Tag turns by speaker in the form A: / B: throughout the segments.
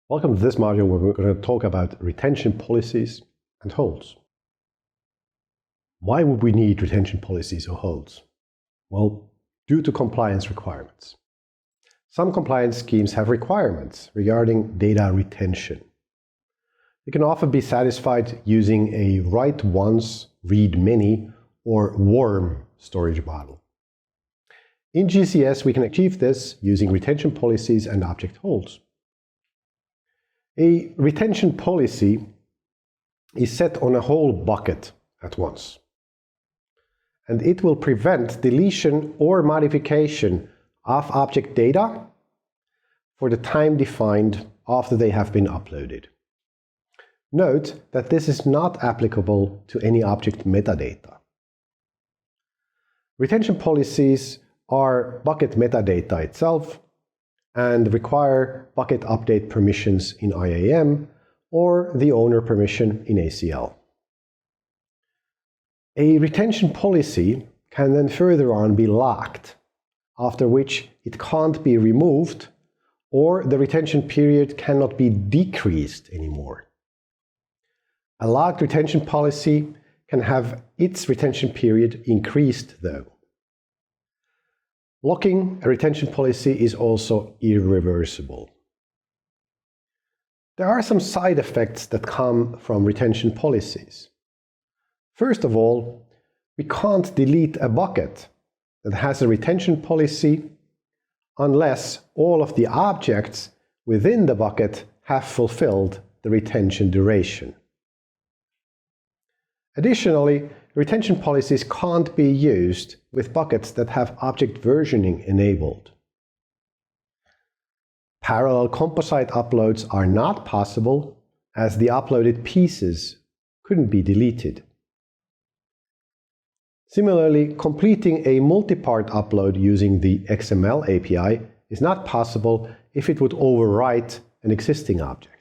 A: Welcome to this module where we're going to talk about retention policies and holds. Why would we need retention policies or holds? Well, due to compliance requirements. Some compliance schemes have requirements regarding data retention. You can often be satisfied using a write once, read many, or warm storage model. In GCS, we can achieve this using retention policies and object holds. A retention policy is set on a whole bucket at once, and it will prevent deletion or modification of object data for the time defined after they have been uploaded. Note that this is not applicable to any object metadata. Retention policies are bucket metadata itself and require bucket update permissions in IAM or the owner permission in ACL. A retention policy can then further on be locked, after which it can't be removed or the retention period cannot be decreased anymore. A locked retention policy can have its retention period increased though. Locking a retention policy is also irreversible. There are some side effects that come from retention policies. First of all, we can't delete a bucket that has a retention policy unless all of the objects within the bucket have fulfilled the retention duration. Additionally, retention policies can't be used with buckets that have object versioning enabled. Parallel composite uploads are not possible, as the uploaded pieces couldn't be deleted. Similarly, completing a multi-part upload using the XML API is not possible if it would overwrite an existing object.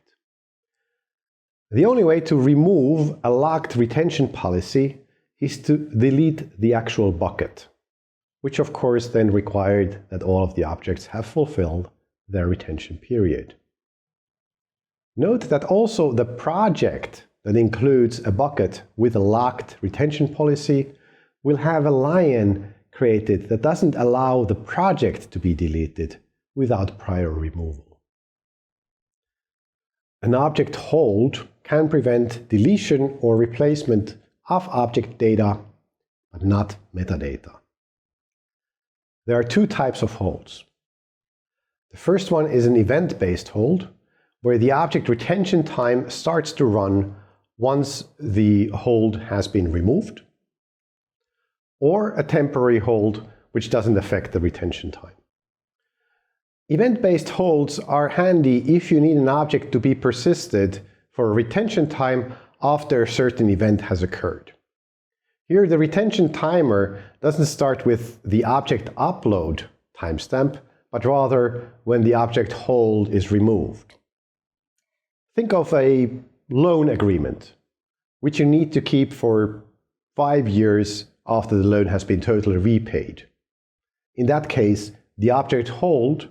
A: The only way to remove a locked retention policy is to delete the actual bucket, which of course then required that all of the objects have fulfilled their retention period. Note that also the project that includes a bucket with a locked retention policy will have a lion created that doesn't allow the project to be deleted without prior removal. An object hold can prevent deletion or replacement of object data, but not metadata. There are two types of holds. The first one is an event-based hold, where the object retention time starts to run once the hold has been removed, or a temporary hold which doesn't affect the retention time. Event-based holds are handy if you need an object to be persisted for a retention time after a certain event has occurred. Here, the retention timer doesn't start with the object upload timestamp, but rather when the object hold is removed. Think of a loan agreement, which you need to keep for 5 years after the loan has been totally repaid. In that case, the object hold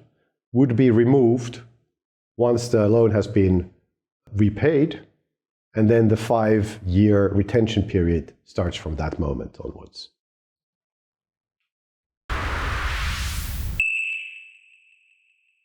A: would be removed once the loan has been repaid, and then the 5-year retention period starts from that moment onwards.